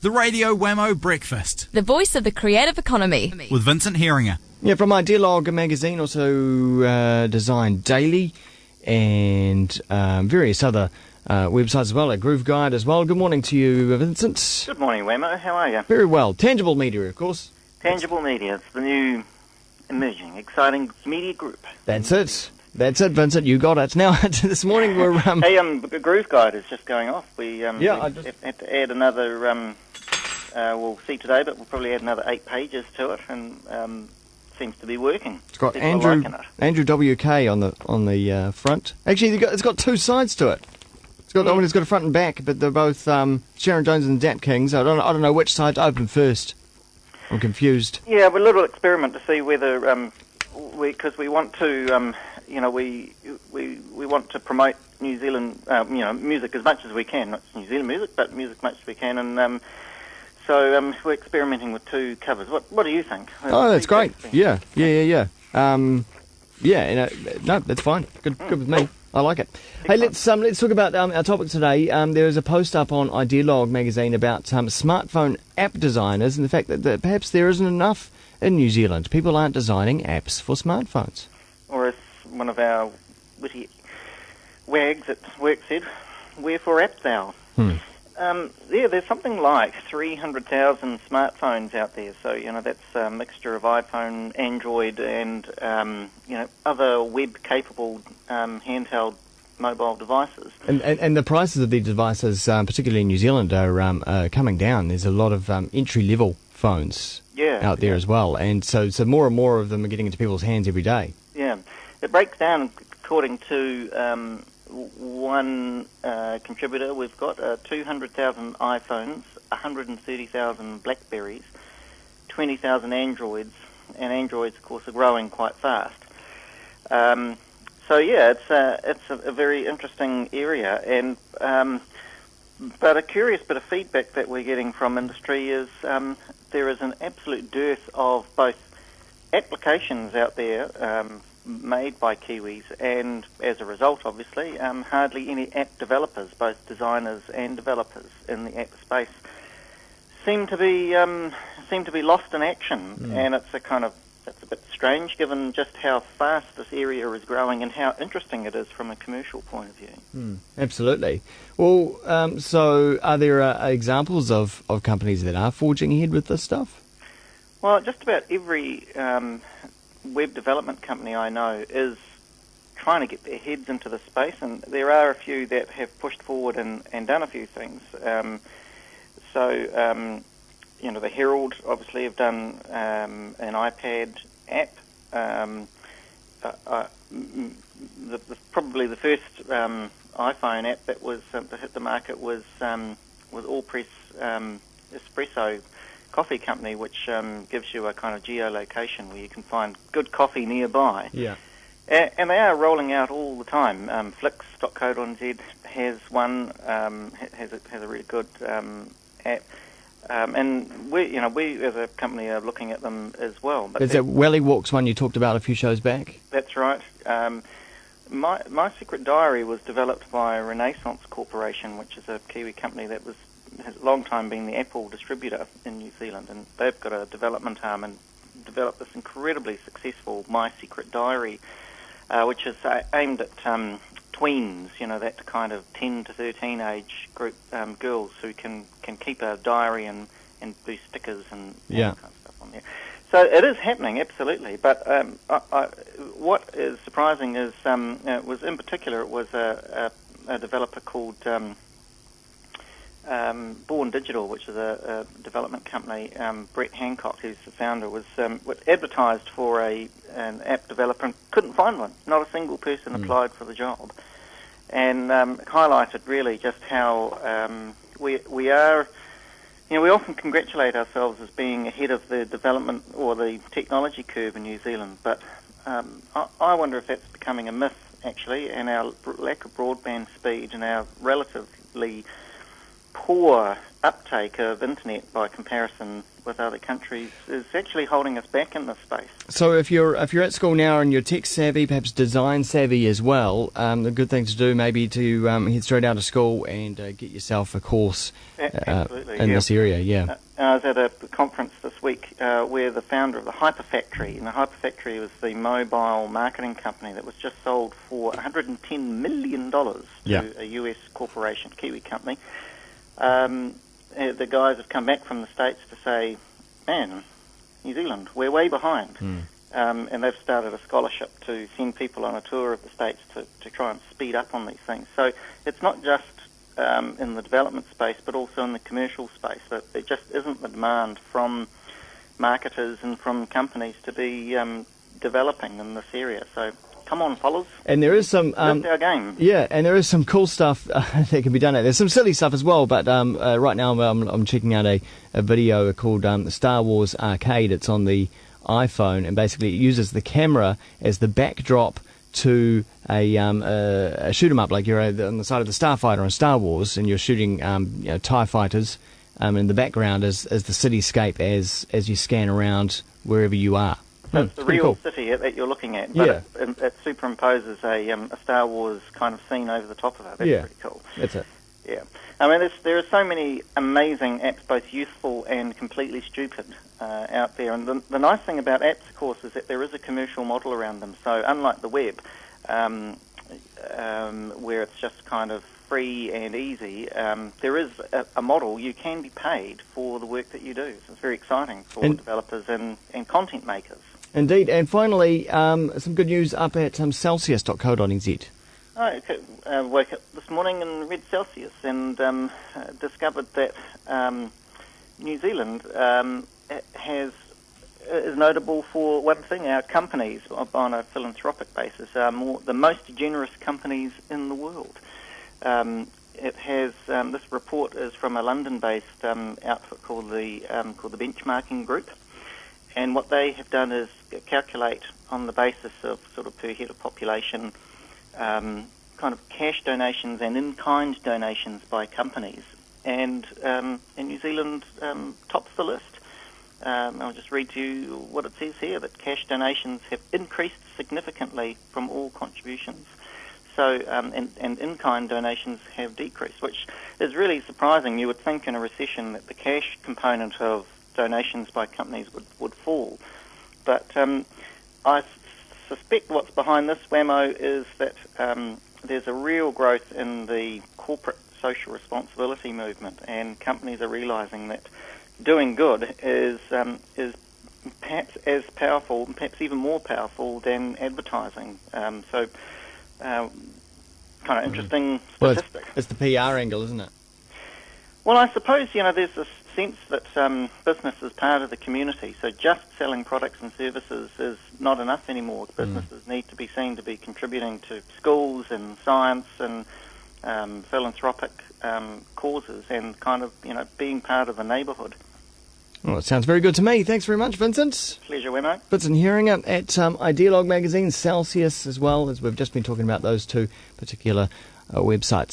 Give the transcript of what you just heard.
The Radio Wammo Breakfast. The voice of the creative economy. With Vincent Heeringa. Yeah, from Idealog magazine, also Design Daily, and various other websites as well, like Groove Guide as well. Good morning to you, Vincent. Good morning, Wammo. How are you? Very well. Tangible Media, of course. Tangible Media. It's the new, emerging, exciting media group. That's it. That's it, Vincent. You got it. Now, this morning we're... Hey, the Groove Guide is just going off. We had to add another... we'll see today, but we'll probably add another 8 pages to it, and seems to be working. It's got Andrew WK on the front. Actually, it's got 2 sides to it. It's got it's got a front and back, but they're both Sharon Jones and Dap Kings. I don't know which side to open first. I'm confused. Yeah, we're a little experiment to see whether because we want to we want to promote New Zealand music as much as we can, not New Zealand music, but music as much as we can, and so we're experimenting with 2 covers. What do you think? Oh, that's great. Yeah. No, that's fine. Good with me. I like it. Hey, let's talk about our topic today. There is a post up on Idealog magazine about smartphone app designers and the fact that perhaps there isn't enough in New Zealand. People aren't designing apps for smartphones. Or as one of our witty wags at work said, wherefore art thou? There's something like 300,000 smartphones out there. So, that's a mixture of iPhone, Android, and, other web-capable handheld mobile devices. And the prices of these devices, particularly in New Zealand, are coming down. There's a lot of entry-level phones out there as well. And so more and more of them are getting into people's hands every day. Yeah. It breaks down according to... one contributor. We've got 200,000 iPhones, 130,000 Blackberries, 20,000 Androids, and Androids, of course, are growing quite fast. It's a very interesting area, and but a curious bit of feedback that we're getting from industry is there is an absolute dearth of both applications out there made by Kiwis, and as a result, obviously, hardly any app developers, both designers and developers in the app space, seem to be lost in action, and it's a bit strange given just how fast this area is growing and how interesting it is from a commercial point of view. Absolutely. Well, so are there examples of companies that are forging ahead with this stuff? Well, just about every web development company I know is trying to get their heads into the space, and there are a few that have pushed forward and done a few things. The Herald obviously have done an iPad app. Probably the first iPhone app that was to hit the market was All Press Espresso coffee company, which gives you a kind of geolocation where you can find good coffee nearby. Yeah. And they are rolling out all the time. Flix.co.nz has one, has a really good app. And we as a company are looking at them as well. But is that Welly Walks one you talked about a few shows back? That's right. My Secret Diary was developed by Renaissance Corporation, which is a Kiwi company that has a long time been the Apple distributor in New Zealand, and they've got a development arm and developed this incredibly successful My Secret Diary, which is aimed at tweens, that kind of 10 to 13 age group, girls who can keep a diary and do stickers and all that kind of stuff on there. So it is happening, absolutely. But what is surprising is it was a developer called Born Digital, which is a development company. Brett Hancock, who's the founder, was advertised for an app developer and couldn't find one. Not a single person applied for the job, and highlighted really just how we are. We often congratulate ourselves as being ahead of the development or the technology curve in New Zealand, but I wonder if that's becoming a myth actually, and our lack of broadband speed and our relatively poor uptake of internet by comparison with other countries is actually holding us back in this space. So if you're at school now and you're tech savvy, perhaps design savvy as well, the good thing to do maybe to head straight out of school and get yourself a course Absolutely, in this area. Yeah. I was at a conference this week where the founder of the Hyper Factory, and the Hyper Factory was the mobile marketing company that was just sold for $110 million to a US corporation, Kiwi company. The guys have come back from the States to say, man, New Zealand, we're way behind. And they've started a scholarship to send people on a tour of the States to try and speed up on these things. So it's not just in the development space, but also in the commercial space. But there just isn't the demand from marketers and from companies to be developing in this area. So come on, fellas. And there is some... Lift our game. Yeah, and there is some cool stuff that can be done. There's some silly stuff as well, but right now I'm checking out a video called Star Wars Arcade. It's on the iPhone, and basically it uses the camera as the backdrop to a shoot 'em up, like you're on the side of the Starfighter on Star Wars, and you're shooting TIE fighters, in the background as the cityscape as you scan around wherever you are. So it's the real city that you're looking at, but it superimposes a Star Wars kind of scene over the top of it. That's pretty cool. That's it. Yeah. I mean, there are so many amazing apps, both useful and completely stupid, out there. And the nice thing about apps, of course, is that there is a commercial model around them. So unlike the web, where it's just kind of free and easy, there is a model. You can be paid for the work that you do. So it's very exciting for developers and content makers. Indeed. And finally, some good news up at celsius.co.nz. I woke up this morning and read Celsius and discovered that New Zealand is notable for one thing: our companies, on a philanthropic basis, are the most generous companies in the world. It has this report is from a London-based outfit called the Benchmarking Group, and what they have done is calculate on the basis of sort of per head of population. Kind of cash donations and in-kind donations by companies, and New Zealand tops the list. I'll just read to you what it says here, that cash donations have increased significantly from all contributions. So, and in-kind donations have decreased, which is really surprising. You would think in a recession that the cash component of donations by companies would fall. But I suspect what's behind this, Wammo, is that there's a real growth in the corporate social responsibility movement, and companies are realising that doing good is perhaps as powerful, perhaps even more powerful than advertising. So, kind of interesting statistic. Well, it's the PR angle, isn't it? Well, I suppose, there's this sense that business is part of the community, so just selling products and services is not enough anymore. Businesses need to be seen to be contributing to schools and science and philanthropic causes, and kind of, being part of the neighbourhood. Well, it sounds very good to me. Thanks very much, Vincent. Pleasure, Wammo. Vincent Heeringa at Ideologue magazine, Celsius as well, as we've just been talking about those two particular websites.